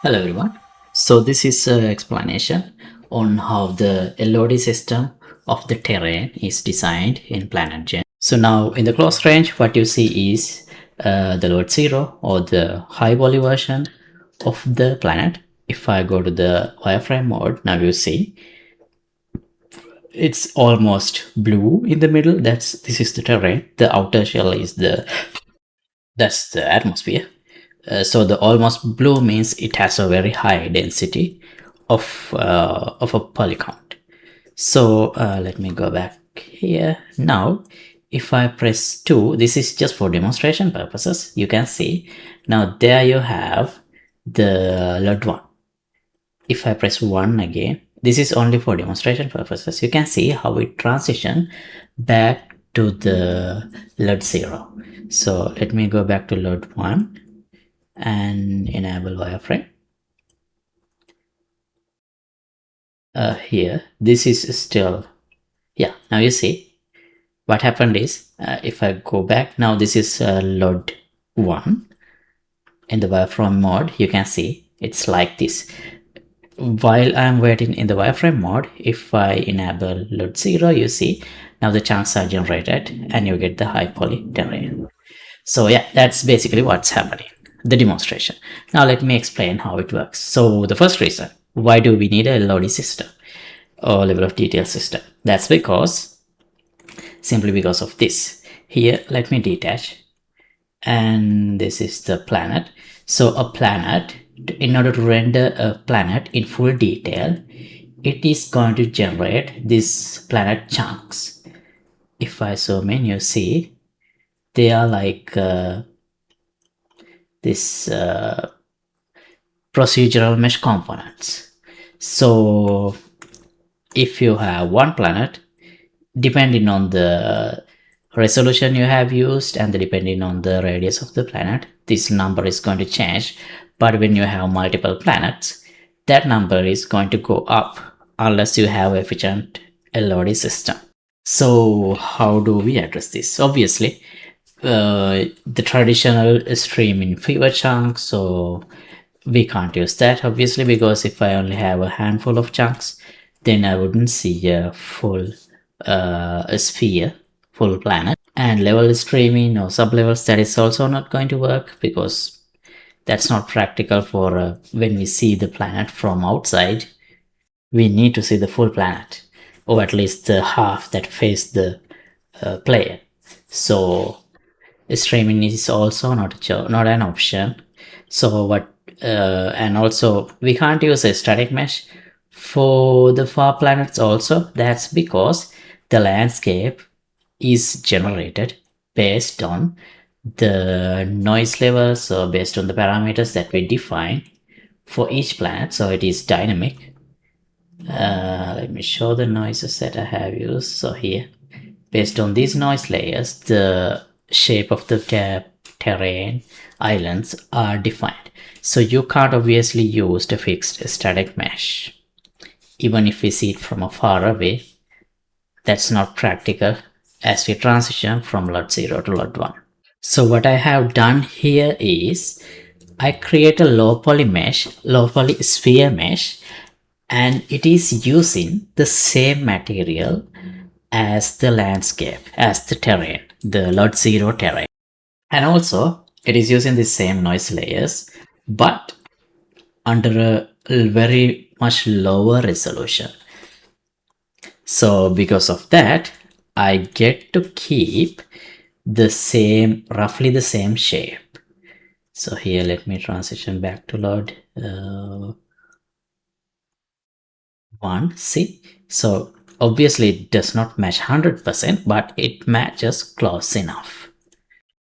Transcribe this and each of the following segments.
Hello everyone. So this is an explanation on how the LOD system of the terrain is designed in PlanetGen. So now in the close range, what you see is the load 0 or the high poly version of the planet. If I go to the wireframe mode, now you see it's almost blue in the middle. This is the terrain. The outer shell is that's the atmosphere. So the almost blue means it has a very high density of a poly count. So let me go back here. Now if I press 2, this is just for demonstration purposes. You can see now there you have the LOD 1. If I press 1 again, this is only for demonstration purposes. You can see how it transition back to the LOD 0. So let me go back to LOD 1 and enable wireframe. Here, this is still, yeah, now you see what happened is, if I go back, now this is LOD 1. In the wireframe mode, you can see it's like this. While I'm waiting in the wireframe mode, if I enable LOD 0, you see now the chunks are generated and you get the high poly terrain. So yeah, that's basically what's happening, the demonstration. Now let me explain how it works. So the first reason, why do we need a LOD system or level of detail system? That's simply because of this. Here, let me detach. And this is the planet. So a planet, in order to render a planet in full detail, it is going to generate these planet chunks. If I zoom in, you see they are like this procedural mesh components. So if you have one planet, depending on the resolution you have used and depending on the radius of the planet, this number is going to change. But when you have multiple planets, that number is going to go up unless you have efficient LOD system. So how do we address this? Obviously, the traditional stream in fewer chunks, so we can't use that obviously, because if I only have a handful of chunks, then I wouldn't see a full a sphere, full planet. And level streaming or sublevels, that is also not going to work because that's not practical for when we see the planet from outside. We need to see the full planet, or at least the half that face the player. So streaming is also not an option. So what and also we can't use a static mesh for the far planets also. That's because the landscape is generated based on the noise levels, so based on the parameters that we define for each planet. So it is dynamic. Let me show the noises that I have used. So here, based on these noise layers, the shape of the terrain islands are defined. So you can't obviously use the fixed static mesh. Even if we see it from a far away, that's not practical as we transition from LOD 0 to LOD 1. So what I have done here is I create a low poly mesh, low poly sphere mesh, and it is using the same material as the landscape, as the terrain, the LOD 0 terrain. And also, it is using the same noise layers, but under a very much lower resolution. So because of that, I get to keep the same, roughly the same shape. So here, let me transition back to LOD 1. See, so obviously it does not match 100%, but it matches close enough.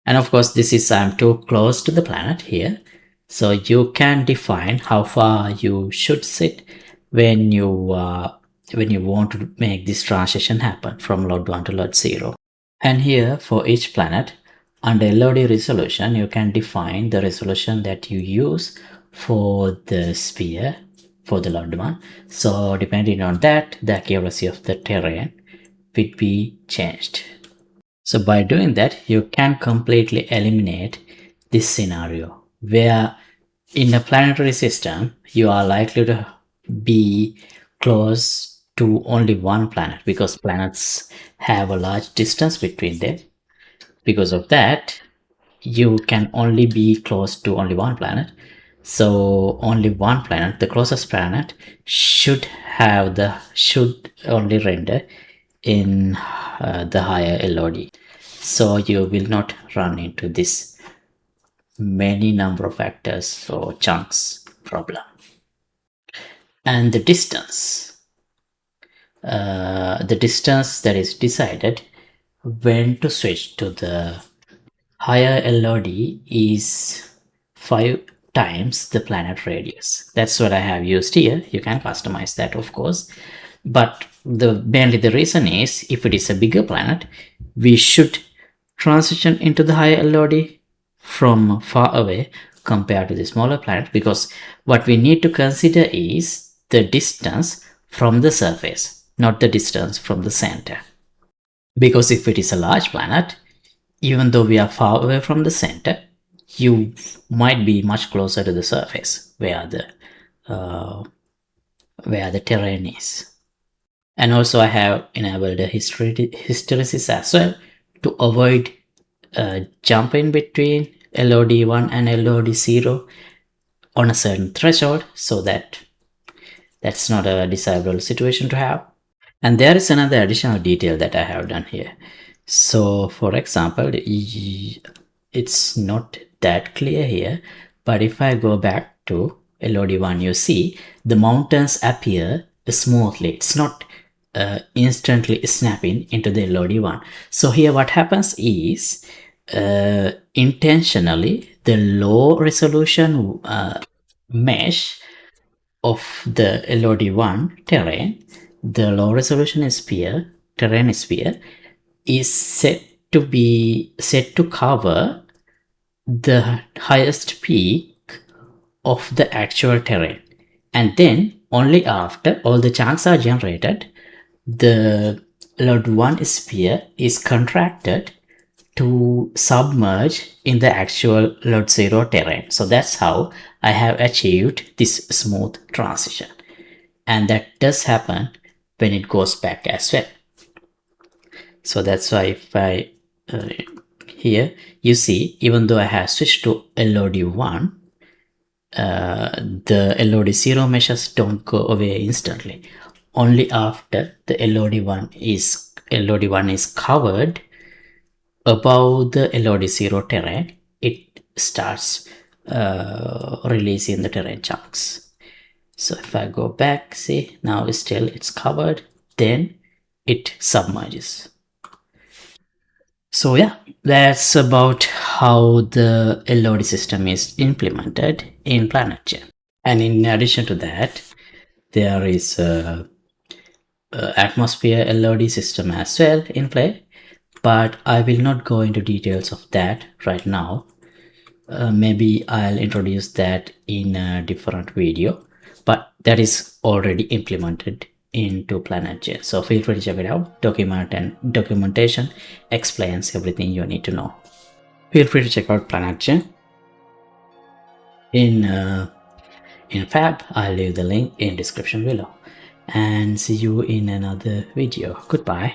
And of course, this is I'm too close to the planet here. So you can define how far you should sit when you want to make this transition happen from LOD 1 to LOD 0. And here for each planet, under LOD resolution, you can define the resolution that you use for the sphere, for the LOD 1. So depending on that, the accuracy of the terrain will be changed. So by doing that, you can completely eliminate this scenario where in a planetary system, you are likely to be close to only one planet because planets have a large distance between them. Because of that, you can only be close to only one planet. So only one planet, the closest planet, should only render in the higher LOD. So you will not run into this many number of factors or chunks problem. And the distance that is decided when to switch to the higher LOD is 5 times the planet radius. That's what I have used here. You can customize that, of course. But mainly the reason is, if it is a bigger planet, we should transition into the higher LOD from far away compared to the smaller planet, because what we need to consider is the distance from the surface, not the distance from the center. Because if it is a large planet, even though we are far away from the center, you might be much closer to the surface uh, where the terrain is. And also I have enabled a hysteresis as well to avoid jump in between LOD1 and LOD0 on a certain threshold, so that's not a desirable situation to have. And there is another additional detail that I have done here. So for example, it's not that clear here, but if I go back to LOD1, you see the mountains appear smoothly. It's not instantly snapping into the LOD1. So here what happens is intentionally the low resolution mesh of the LOD1 terrain, the low resolution terrain sphere, is set to cover the highest peak of the actual terrain, and then only after all the chunks are generated, the LOD1 sphere is contracted to submerge in the actual LOD0 terrain. So that's how I have achieved this smooth transition, and that does happen when it goes back as well. So that's why if I here you see, even though I have switched to LOD1, the LOD0 measures don't go away instantly. Only after the LOD1 is covered above the LOD0 terrain, it starts releasing the terrain chunks. So if I go back, see, now still it's covered, then it submerges. So yeah, that's about how the LOD system is implemented in PlanetGen. And in addition to that, there is a atmosphere LOD system as well in play, but I will not go into details of that right now. Maybe I'll introduce that in a different video, but that is already implemented into PlanetGen. So feel free to check it out. Documentation explains everything you need to know. Feel free to check out PlanetGen in Fab. I'll leave the link in description below. And see you in another video. Goodbye.